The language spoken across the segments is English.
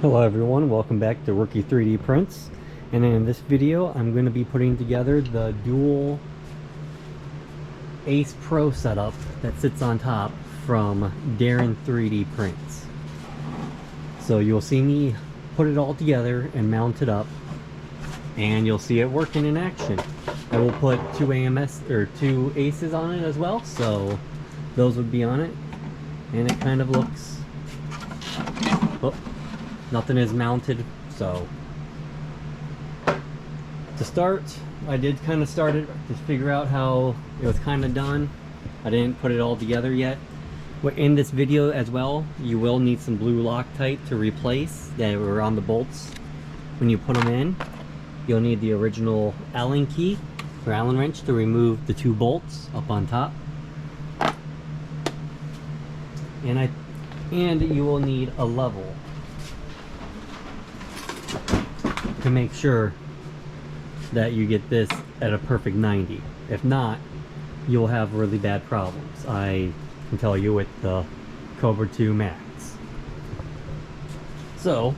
Hello everyone, welcome back to Rookie 3D Prints. And in this video I'm going to be putting together the dual Ace Pro setup that sits on top from Darren 3D Prints. So you'll see me put it all together and mount it up, and you'll see it working in action. I will put two Aces on it as well, so those would be on it. And it kind of looks... Oh. Nothing is mounted, so to start, I did kind of start it to figure out how it was kind of done. I didn't put it all together yet. In this video as well, you will need some blue Loctite to replace that were on the bolts. When you put them in, you'll need the original Allen key or Allen wrench to remove the two bolts up on top. And you will need a level to make sure that you get this at a perfect 90. If not, you'll have really bad problems. I can tell you with the Kobra 2 Max. So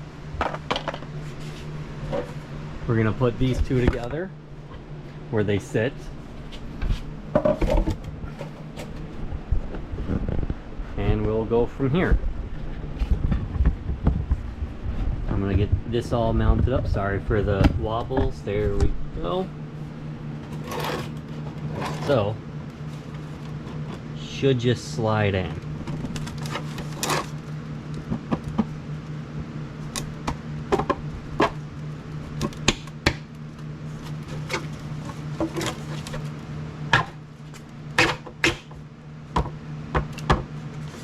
we're gonna put these two together where they sit, and we'll go from here. I'm gonna get this all mounted up. Sorry for the wobbles. There we go. So, should just slide in.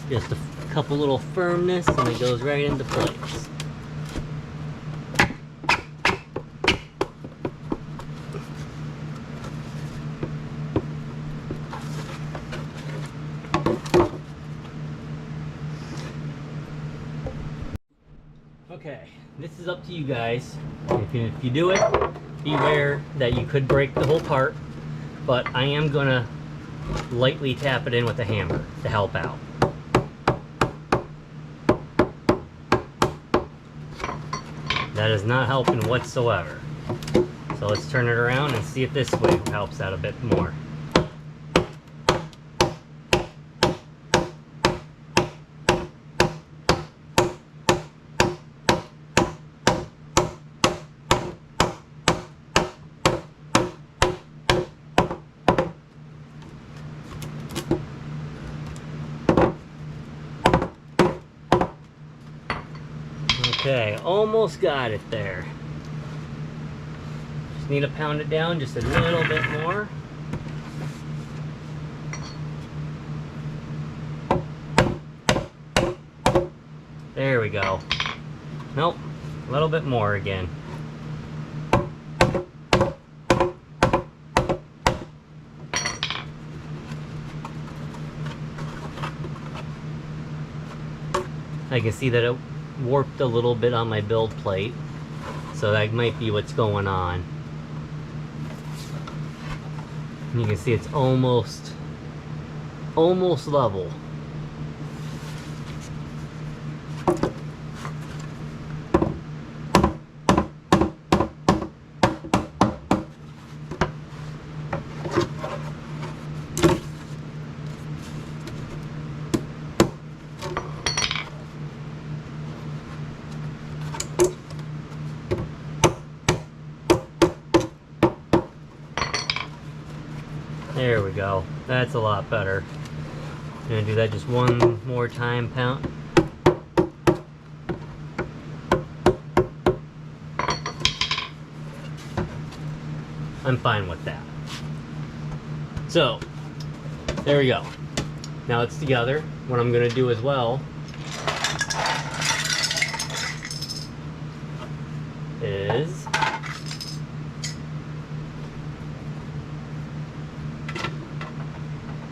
Just a couple little firmness and it goes right into place. Okay, this is up to you guys. If you do it, beware that you could break the whole part, but I am gonna lightly tap it in with a hammer to help out. That is not helping whatsoever. So let's turn it around and see if this way helps out a bit more. Okay, almost got it there. Just need to pound it down just a little bit more. There we go. Nope, a little bit more again. I can see that it warped a little bit on my build plate, so that might be what's going on. And you can see it's almost level. There we go. That's a lot better. I'm gonna do that just one more time, pound. I'm fine with that. So, there we go. Now it's together. What I'm gonna do as well is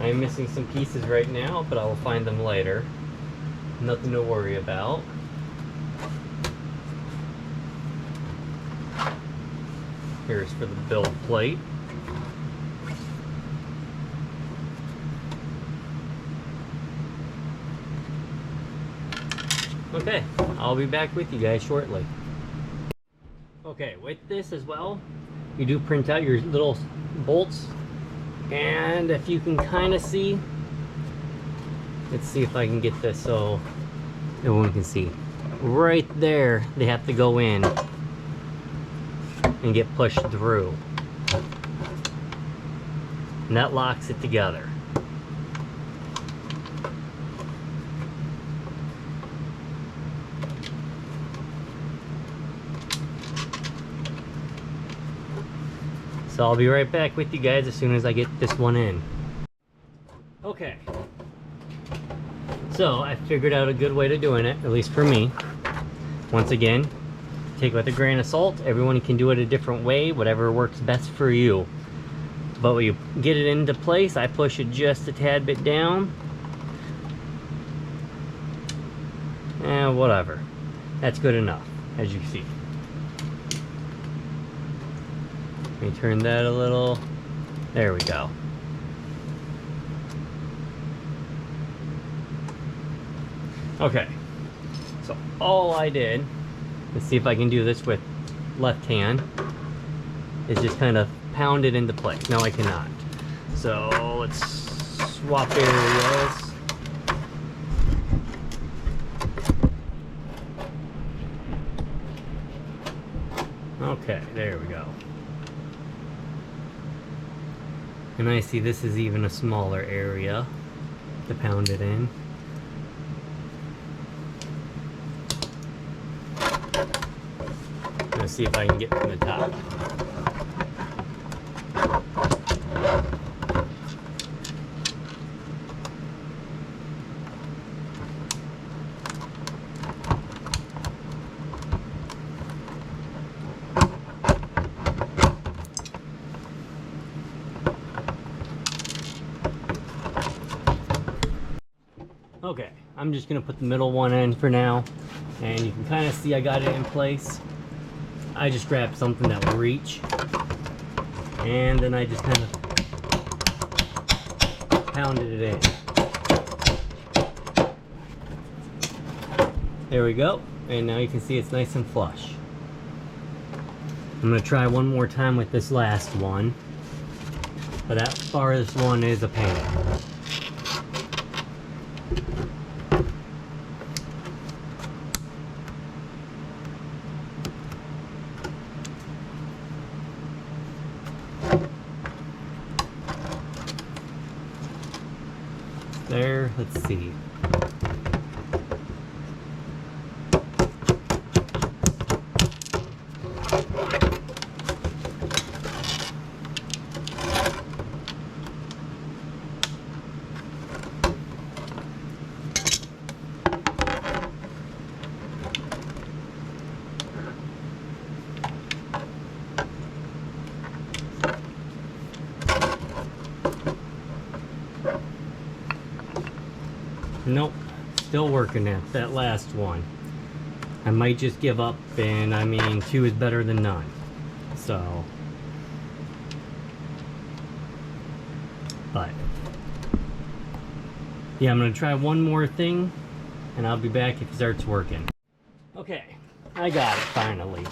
I'm missing some pieces right now, but I will find them later. Nothing to worry about. Here's for the build plate. Okay, I'll be back with you guys shortly. Okay, with this as well, you do print out your little bolts, and if you can kind of see, let's see if I can get this so everyone can see. Right there, they have to go in and get pushed through. And that locks it together. So I'll be right back with you guys as soon as I get this one in. Okay. So I figured out a good way to doing it, at least for me. Once again, take it with a grain of salt. Everyone can do it a different way, whatever works best for you. But when you get it into place, I push it just a tad bit down. And whatever. That's good enough, as you see. Let me turn that a little. There we go. Okay. So all I did, let's see if I can do this with left hand, is just kind of pound it into place. No, I cannot. So let's swap areas. Okay, there we go. And I see this is even a smaller area to pound it in. Let's see if I can get from the top. Okay, I'm just gonna put the middle one in for now, and you can kind of see I got it in place. I just grabbed something that will reach, and then I just kind of pounded it in. There we go, and now you can see it's nice and flush. I'm gonna try one more time with this last one, but that farthest one is a pain. There, let's see. Nope, still working at that last one. I might just give up, and I mean 2 is better than none. So, but yeah, I'm gonna try one more thing, and I'll be back if it starts working. Okay, I got it finally.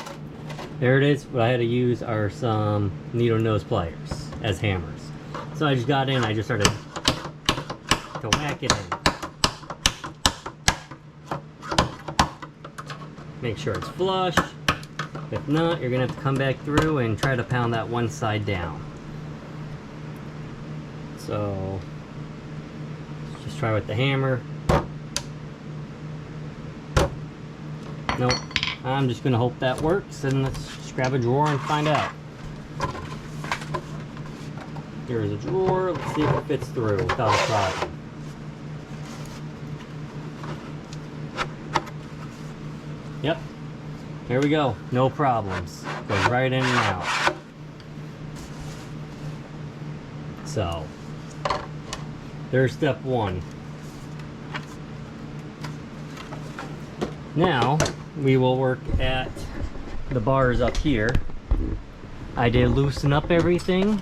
There it is. What I had to use are some needle nose pliers as hammers. So I just got in, I just started to whack it in. Make sure it's flush. If not, you're gonna have to come back through and try to pound that one side down. So let's just try with the hammer. Nope. I'm just gonna hope that works, and let's just grab a drawer and find out. Here's a drawer. Let's see if it fits through without a problem. Yep, here we go, no problems. Goes right in and out. So, there's step 1. Now, we will work at the bars up here. I did loosen up everything.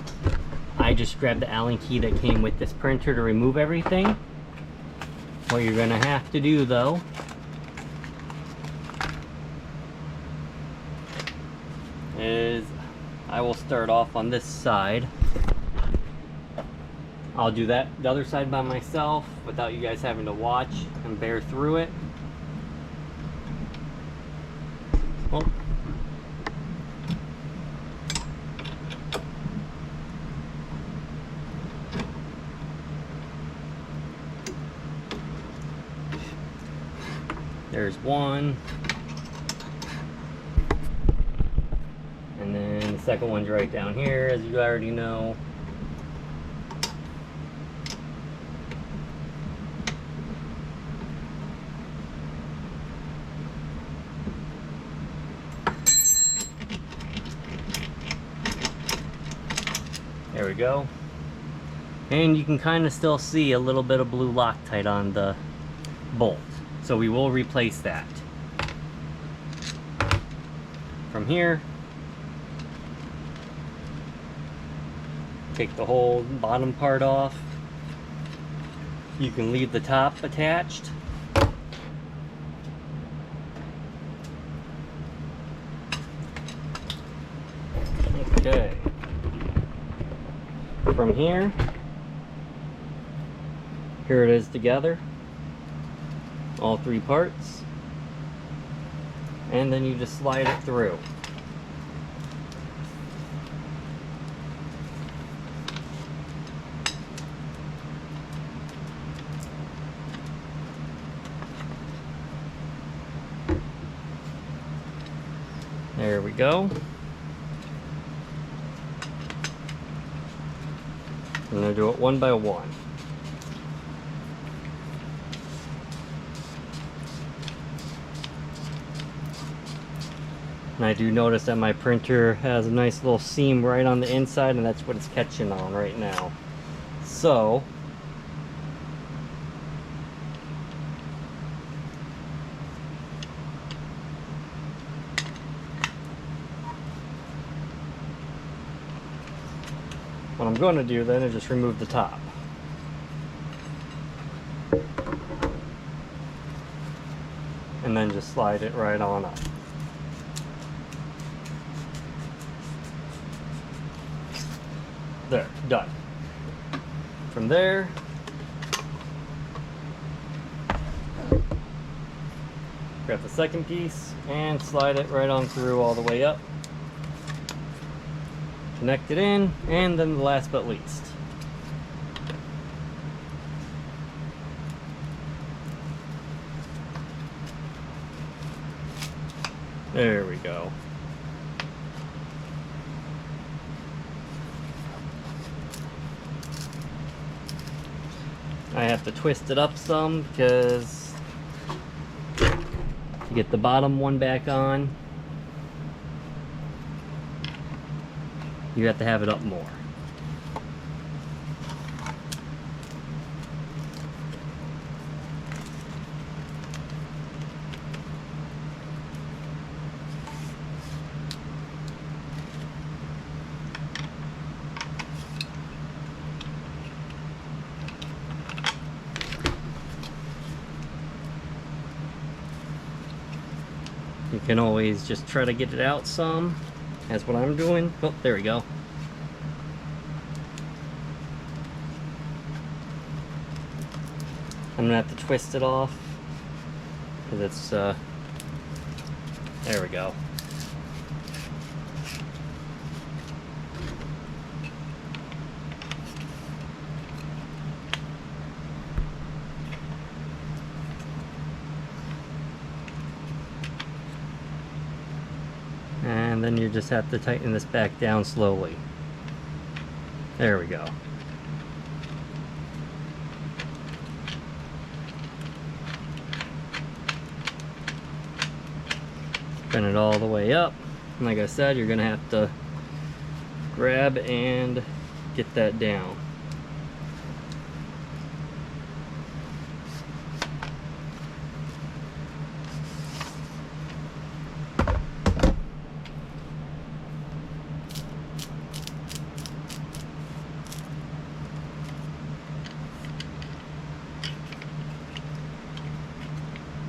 I just grabbed the Allen key that came with this printer to remove everything. What you're gonna have to do though I will start off on this side. I'll do the other side by myself without you guys having to watch and bear through it. Oh. There's one. And then the second one's right down here, as you already know. There we go. And you can kind of still see a little bit of blue Loctite on the bolt. So we will replace that. From here, take the whole bottom part off. You can leave the top attached. Okay. From here it is together. All three parts, and then you just slide it through. There we go. I'm going to do it one by one. And I do notice that my printer has a nice little seam right on the inside, and that's what it's catching on right now. So, what I'm going to do then is just remove the top. And then just slide it right on up. There, done. From there, grab the second piece and slide it right on through all the way up. Connect it in, and then the last but least. There we go. I have to twist it up some because to get the bottom one back on, you have to have it up more. You can always just try to get it out some. That's what I'm doing. Oh, there we go. I'm gonna have to twist it off because it's there we go. And then you just have to tighten this back down slowly. There we go. Spin it all the way up. And like I said, you're gonna have to grab and get that down.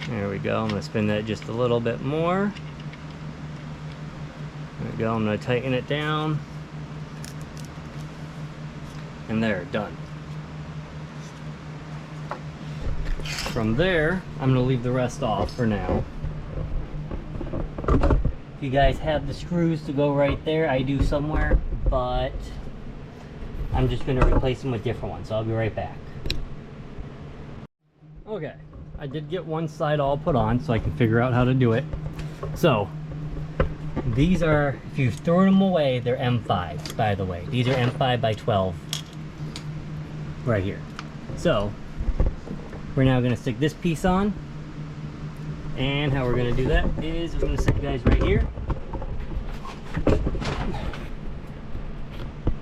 There we go. I'm going to spin that just a little bit more. There we go, I'm going to tighten it down. And there, done. From there, I'm going to leave the rest off for now. You guys have the screws to go right there. I do somewhere, but I'm just going to replace them with different ones, so I'll be right back. Okay, I did get one side all put on so I can figure out how to do it. So these are, if you've thrown them away, they're M5s, by the way. These are M5 by 12 right here. So we're now going to stick this piece on. And how we're going to do that is we're going to set you guys right here.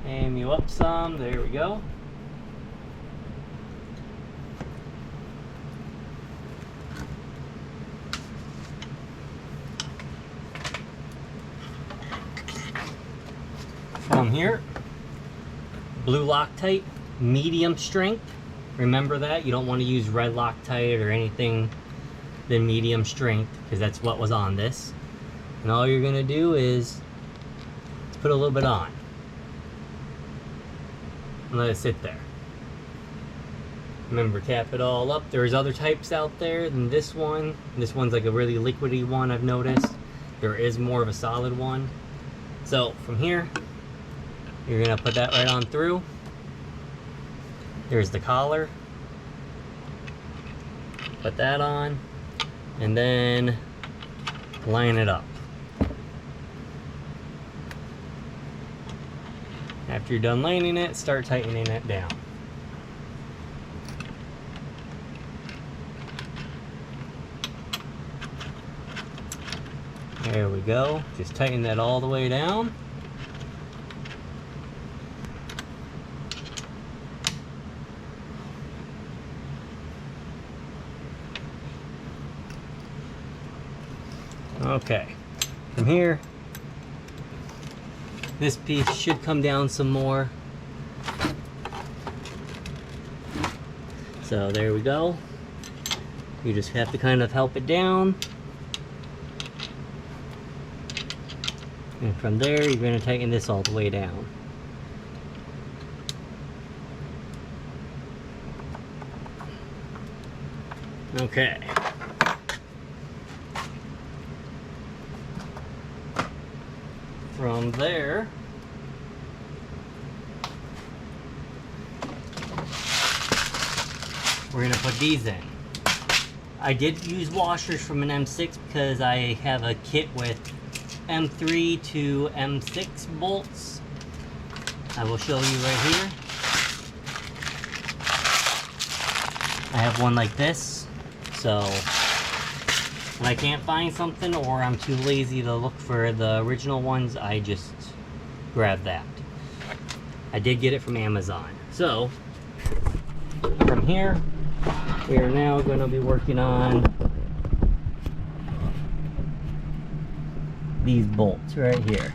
Aim you up some. There we go. From here, blue Loctite, medium strength. Remember that. You don't want to use red Loctite or anything than medium strength, because that's what was on this. And all you're gonna do is put a little bit on and let it sit there. Remember, tap it all up. There's other types out there than this one. This one's like a really liquidy one, I've noticed. There is more of a solid one. So from here, you're gonna put that right on through. There's the collar. Put that on. And then line it up. After you're done lining it, start tightening it down. There we go. Just tighten that all the way down. Okay, from here, this piece should come down some more. So there we go. You just have to kind of help it down. And from there, you're going to tighten this all the way down. Okay. From there, we're going to put these in. I did use washers from an M6 because I have a kit with M3 to M6 bolts. I will show you right here. I have one like this, so when I can't find something or I'm too lazy to look for the original ones, I just grab that. I did get it from Amazon. So from here, we are now going to be working on these bolts right here.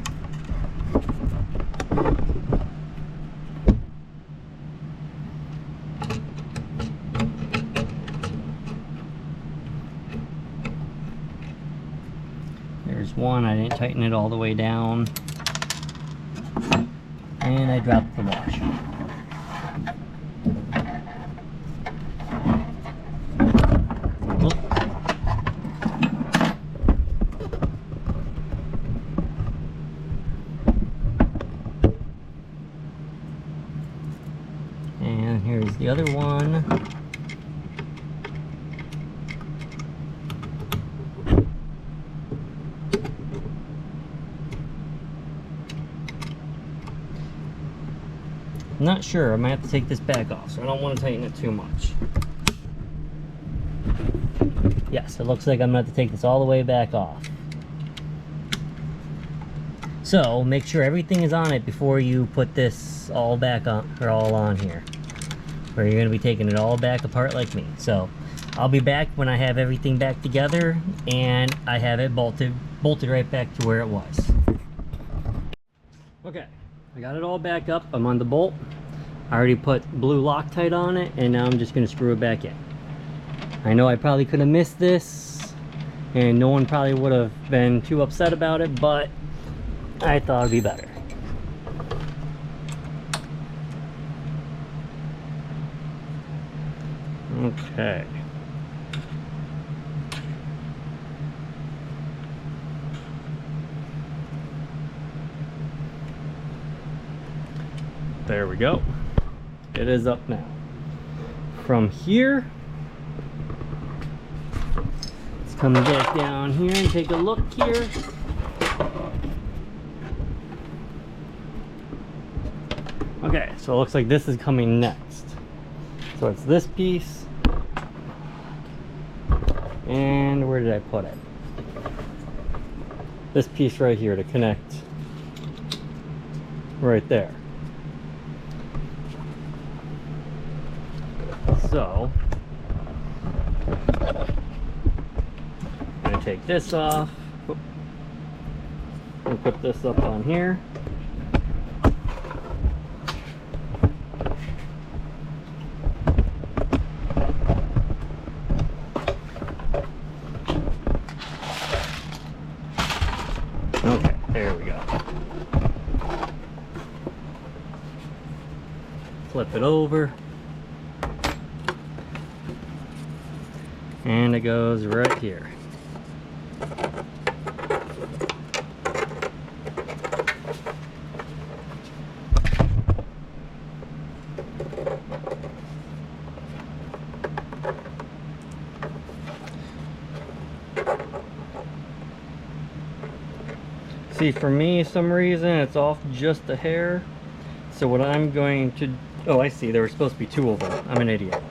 There's one, I didn't tighten it all the way down, and I dropped the washer. And here's the other one. I'm not sure, I might have to take this back off, so I don't want to tighten it too much. Yes, it looks like I'm going to have to take this all the way back off. So make sure everything is on it before you put this all back on, or all on here. Or you're going to be taking it all back apart like me. So I'll be back when I have everything back together and I have it bolted right back to where it was. Okay, I got it all back up. I'm on the bolt. I already put blue Loctite on it, and now I'm just going to screw it back in. I know I probably could have missed this, and no one probably would have been too upset about it, but I thought it'd be better. Okay. There we go. It is up now. From here, let's come back down here and take a look here. Okay, so it looks like this is coming next. So it's this piece. And where did I put it? This piece right here to connect right there. So I'm gonna take this off and put this up on here. Okay, there we go. Flip it over. And it goes right here. See, for me, some reason it's off just a hair. So what I'm going to, oh, I see, there were supposed to be two of them. I'm an idiot.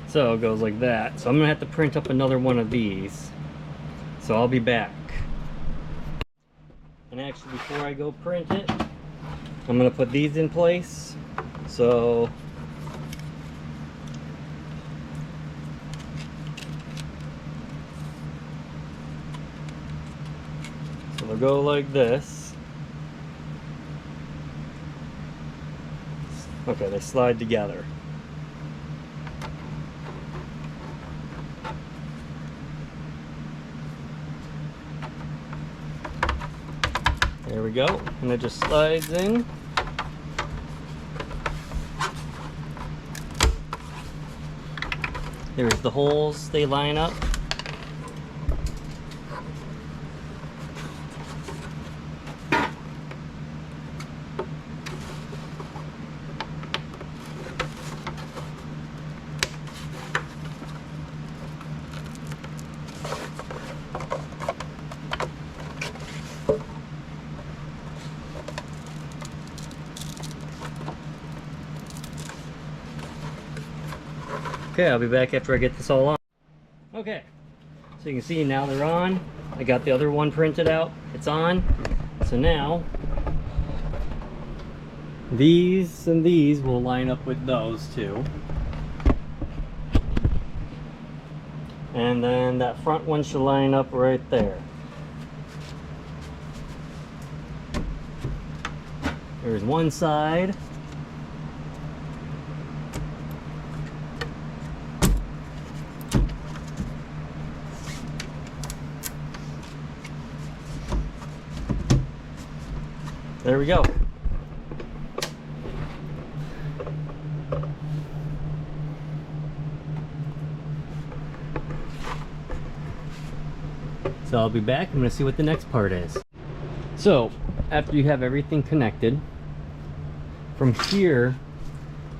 So it goes like that. So I'm gonna have to print up another one of these. So I'll be back. And actually, before I go print it, I'm gonna put these in place. So they'll go like this. Okay, they slide together. There we go, and it just slides in. There's the holes, they line up. Okay, I'll be back after I get this all on. Okay, so you can see now they're on. I got the other one printed out. It's on. So now, these and these will line up with those two. And then that front one should line up right there. There's one side. There we go. So I'll be back. I'm going to see what the next part is. So after you have everything connected, from here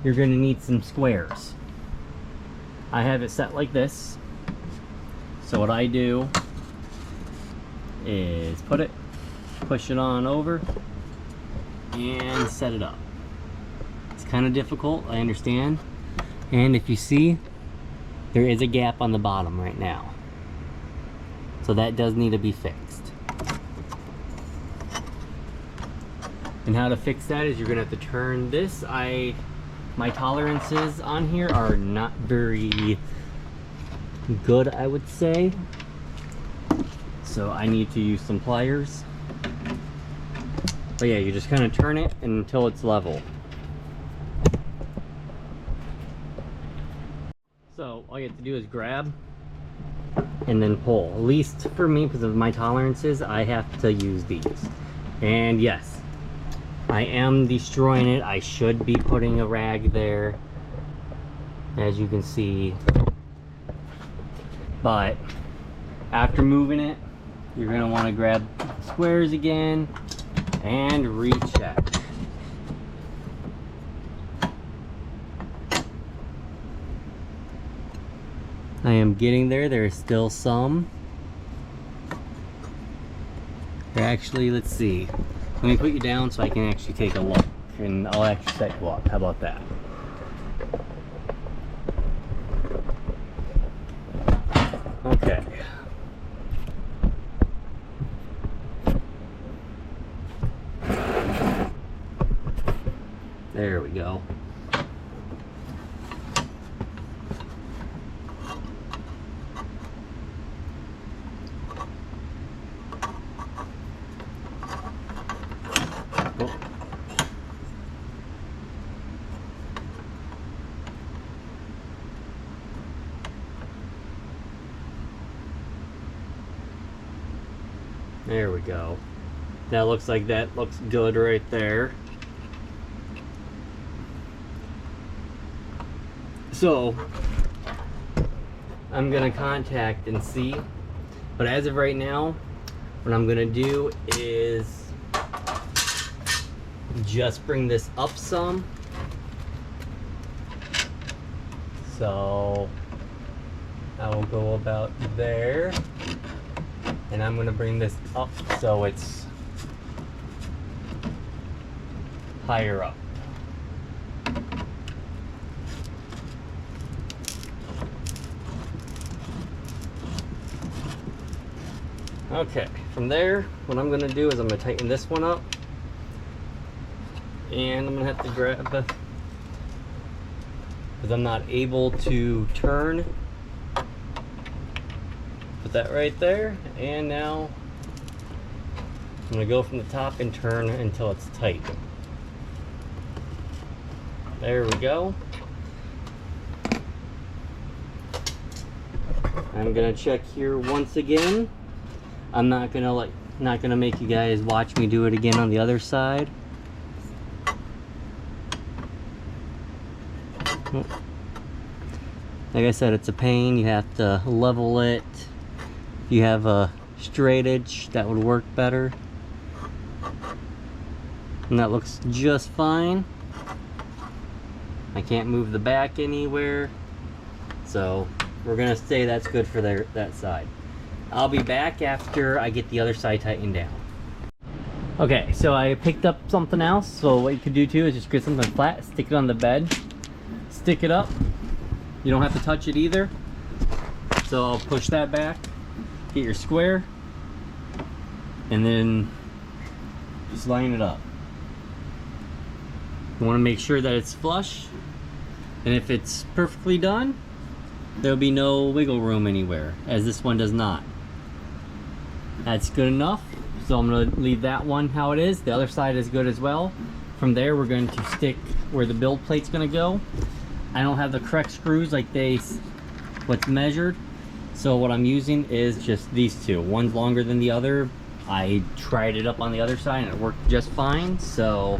you're going to need some squares. I have it set like this. So what I do is put it, push it on over, and set it up. It's kind of difficult, I understand. And if you see, there is a gap on the bottom right now. So that does need to be fixed. And how to fix that is you're gonna have to turn this. My tolerances on here are not very good, I would say. So I need to use some pliers. But yeah, you just kind of turn it until it's level. So all you have to do is grab and then pull. At least for me, because of my tolerances, I have to use these. And yes, I am destroying it. I should be putting a rag there, as you can see. But after moving it, you're going to want to grab squares again and recheck. I am getting there. There's still some. Actually, let's see. Let me put you down so I can actually take a look, and I'll actually set you up. How about that? Okay. There we go. There we go. That looks like that looks good right there. So I'm gonna contact and see, but as of right now, what I'm gonna do is just bring this up some. So I will go about there. And I'm going to bring this up so it's higher up. Okay, from there, what I'm going to do is I'm going to tighten this one up. And I'm going to have to grab, because I'm not able to turn. Put that right there, and now I'm going to go from the top and turn until it's tight. There we go. I'm going to check here once again. I'm not going to make you guys watch me do it again on the other side. Like I said, it's a pain. You have to level it. If you have a straight edge, that would work better. And that looks just fine. I can't move the back anywhere. So we're gonna say that's good for that side. I'll be back after I get the other side tightened down. Okay, so I picked up something else. So what you could do too is just get something flat, stick it on the bed, stick it up. You don't have to touch it either. So I'll push that back. Get your square, and then just line it up. You want to make sure that it's flush, and if it's perfectly done, there'll be no wiggle room anywhere, as this one does not. That's good enough, so I'm going to leave that one how it is. The other side is good as well. From there, we're going to stick where the build plate's going to go. I don't have the correct screws like what's measured. So what I'm using is just these two. One's longer than the other. I tried it up on the other side and it worked just fine. So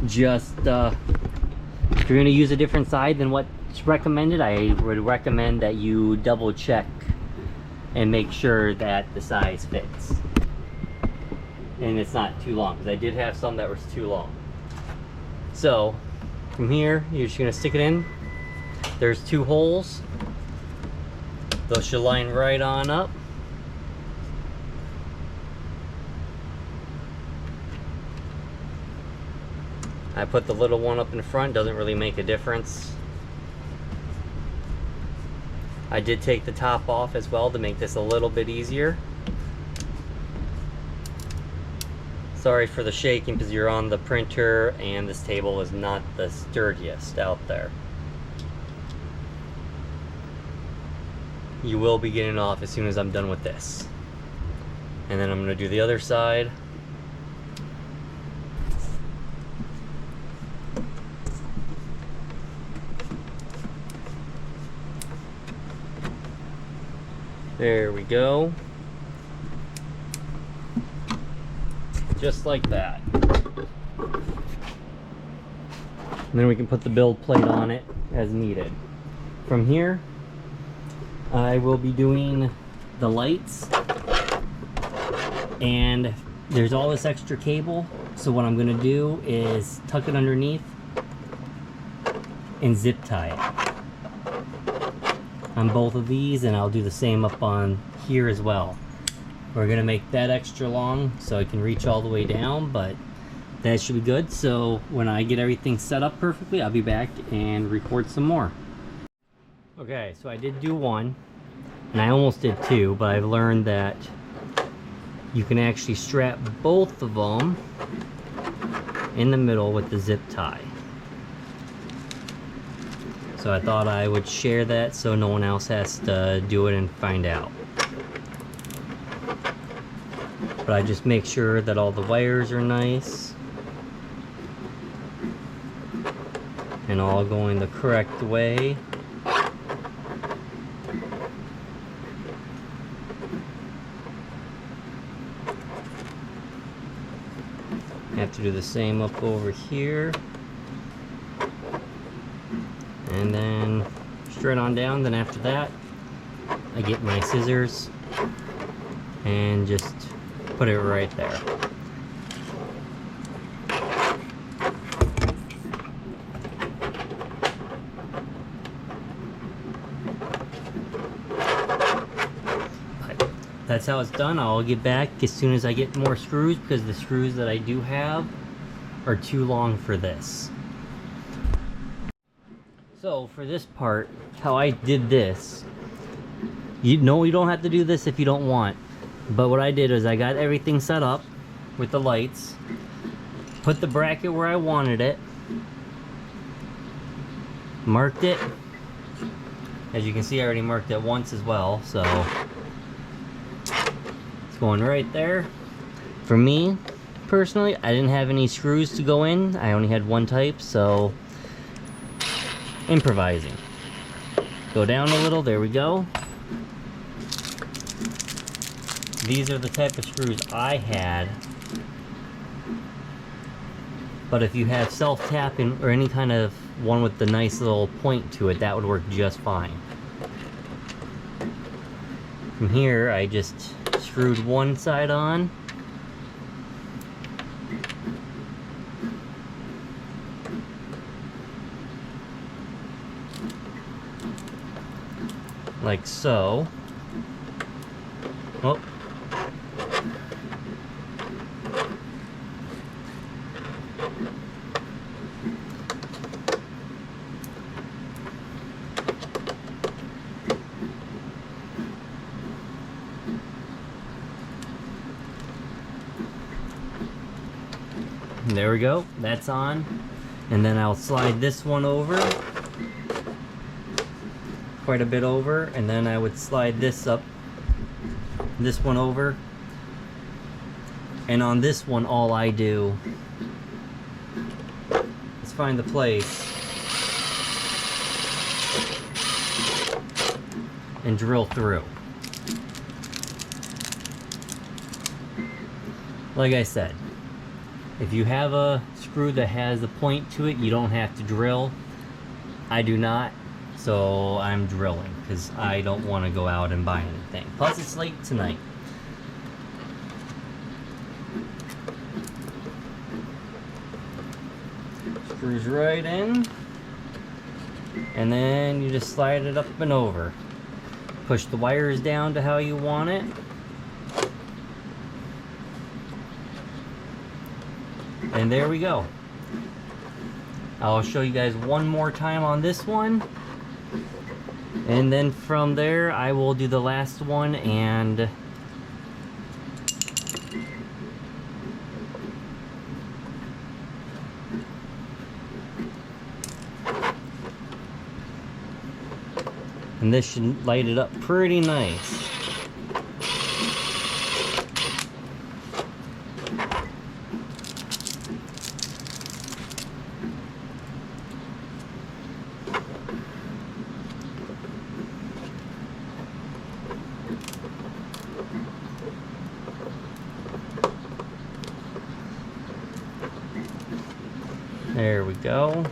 just if you're going to use a different side than what's recommended, I would recommend that you double check and make sure that the size fits and it's not too long, because I did have some that was too long. So from here, you're just going to stick it in. There's two holes. Those should line right on up. I put the little one up in front, doesn't really make a difference. I did take the top off as well to make this a little bit easier. Sorry for the shaking because you're on the printer and this table is not the sturdiest out there. You will be getting off as soon as I'm done with this. And then I'm going to do the other side. There we go. Just like that. And then we can put the build plate on it as needed. From here, I will be doing the lights, and there's all this extra cable, so what I'm gonna do is tuck it underneath and zip tie it on both of these, and I'll do the same up on here as well. We're gonna make that extra long so I can reach all the way down, but that should be good. So when I get everything set up perfectly, I'll be back and record some more. Okay, so I did do one, and I almost did two, but I've learned that you can actually strap both of them in the middle with the zip tie. So I thought I would share that so no one else has to do it and find out. But I just make sure that all the wires are nice and all going the correct way. Have to do the same up over here, and then straight on down. Then after that, I get my scissors and just put it right there. But that's how it's done. I'll get back as soon as I get more screws, because the screws that I do have are too long for this. So for this part, how I did this, you don't have to do this if you don't want, but what I did is I got everything set up with the lights, put the bracket where I wanted it, marked it. As you can see, I already marked it once as well, so it's going right there. For me personally, I didn't have any screws to go in. I only had one type, so improvising. Go down a little, there we go. These are the type of screws I had, but if you have self-tapping or any kind of one with the nice little point to it, that would work just fine. From here, I just screwed one side on, like so. Oh. There we go, that's on. And then I'll slide this one over, quite a bit over, and then I would slide this up, this one over. And on this one, all I do is find the place and drill through. Like I said, if you have a screw that has a point to it, you don't have to drill. I do not, so I'm drilling because I don't want to go out and buy anything. Plus, it's late tonight. Screws right in, and then you just slide it up and over. Push the wires down to how you want it. And there we go. I'll show you guys one more time on this one, and then from there I will do the last one and this should light it up pretty nice. There we go.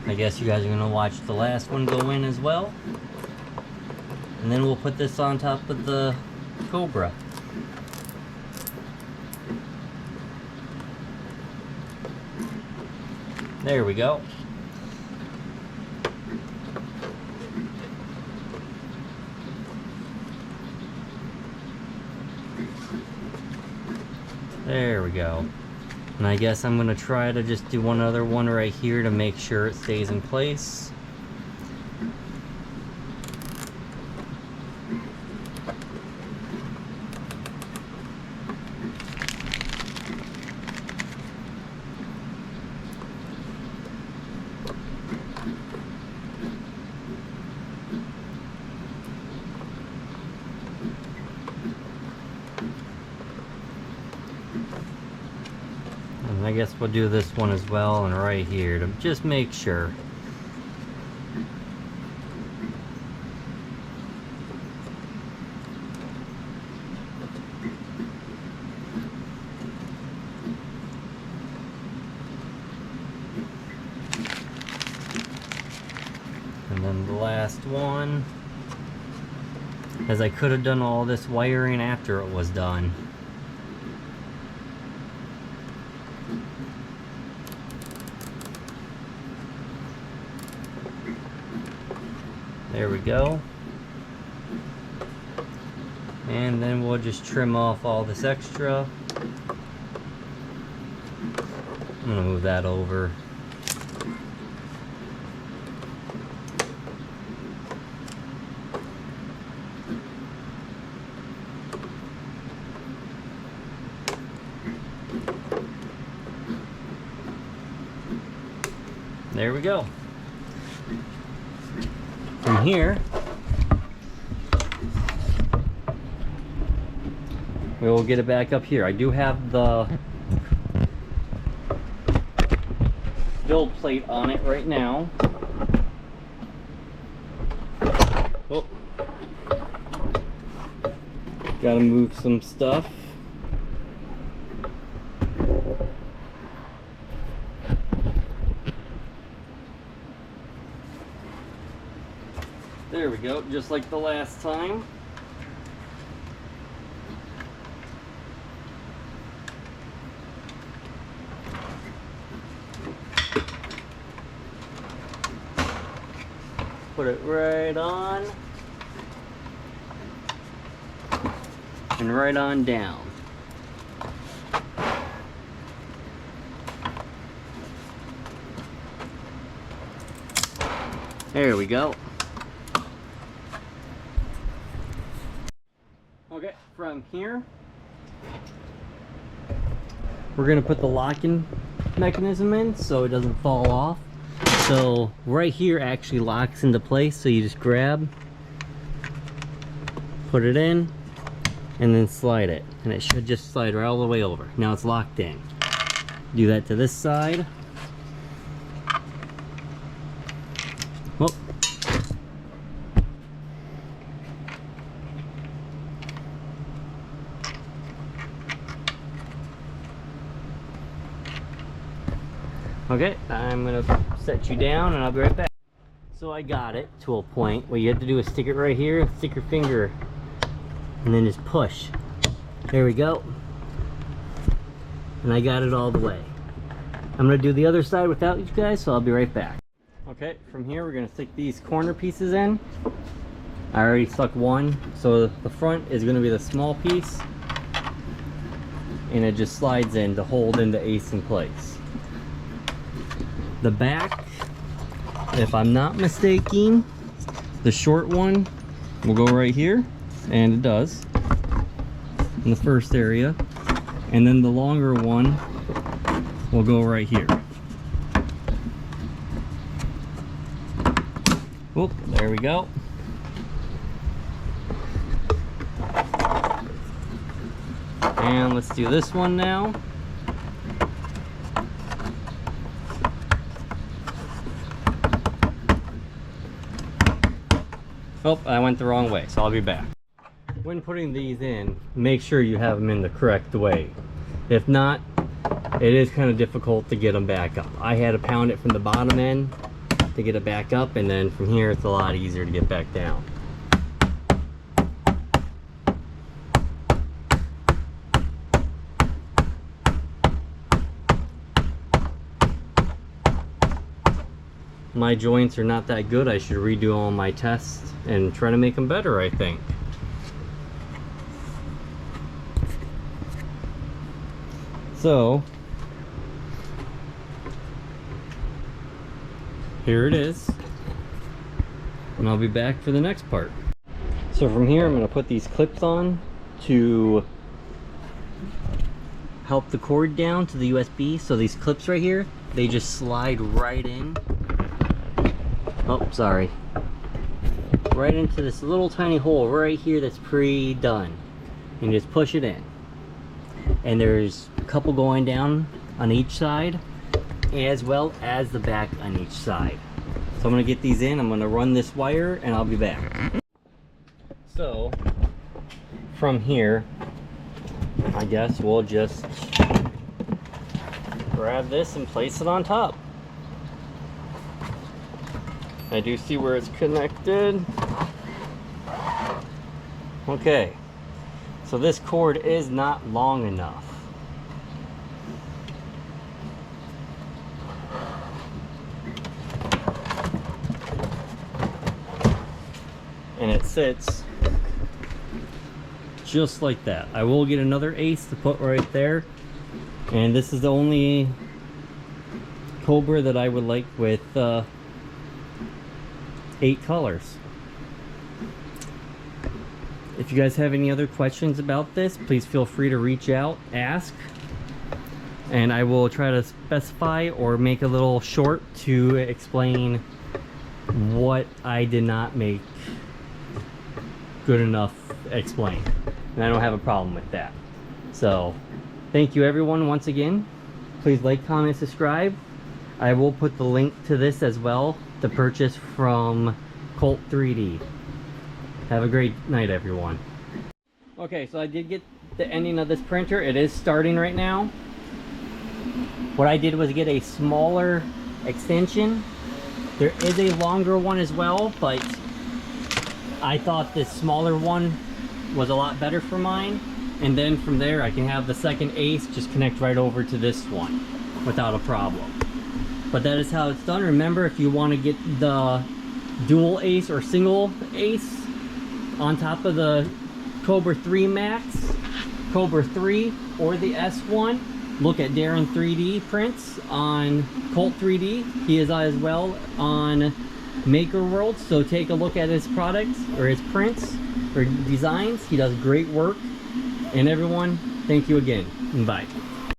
I guess you guys are gonna watch the last one go in as well. And then we'll put this on top of the Kobra. There we go. There we go. And I guess I'm gonna try to just do one other one right here to make sure it stays in place. And I guess we'll do this one as well, and right here to just make sure. And then the last one, as I could have done all this wiring after it was done. There we go. And then we'll just trim off all this extra. I'm gonna move that over. There we go. From here, we will get it back up here. I do have the build plate on it right now. Oh. Gotta move some stuff. There we go, just like the last time. Put it right on. And right on down. There we go. Okay, from here, we're gonna put the locking mechanism in so it doesn't fall off. So right here actually locks into place, so you just grab, put it in, and then slide it. And it should just slide right all the way over. Now it's locked in. Do that to this side. Whoop. Okay, I'm gonna set you down and I'll be right back. So I got it to a point. What you have to do is stick it right here, stick your finger, and then just push. There we go. And I got it all the way. I'm gonna do the other side without you guys, so I'll be right back. Okay, from here we're gonna stick these corner pieces in. I already stuck one, so the front is gonna be the small piece, and it just slides in to hold in the ace in place. The back, if I'm not mistaken, the short one will go right here, and it does, in the first area, and then the longer one will go right here. Oop, there we go. And let's do this one now. Oh, I went the wrong way, so I'll be back. When putting these in, make sure you have them in the correct way. If not, it is kind of difficult to get them back up. I had to pound it from the bottom end to get it back up, and then from here it's a lot easier to get back down. My joints are not that good. I should redo all my tests and try to make them better, I think. So here it is, and I'll be back for the next part. So from here I'm going to put these clips on to help the cord down to the USB. So these clips right here, they just slide right in. Oh, sorry. Right into this little tiny hole right here that's pre-done. And just push it in. And there's a couple going down on each side, as well as the back on each side. So I'm going to get these in, I'm going to run this wire, and I'll be back. So, from here, I guess we'll just grab this and place it on top. I do see where it's connected. Okay, so this cord is not long enough. And it sits just like that. I will get another ace to put right there. And this is the only Kobra that I would like with 8 colors. If you guys have any other questions about this, please feel free to reach out, ask, and I will try to specify or make a little short to explain what I did not make good enough explain. And I don't have a problem with that. So thank you everyone once again. Please like, comment, subscribe. I will put the link to this as well to purchase from Colt 3D. Have a great night, everyone. Okay, so I did get the ending of this printer. It is starting right now. What I did was get a smaller extension. There is a longer one as well, but I thought this smaller one was a lot better for mine. And then from there, I can have the second ace just connect right over to this one without a problem. But that is how it's done. Remember, if you want to get the dual ace or single ace on top of the Kobra 3 Max, Kobra 3, or the S1, look at Darren 3D prints on Colt 3D. He is as well on Maker World, so take a look at his products or his prints or designs. He does great work. And everyone, thank you again, and bye.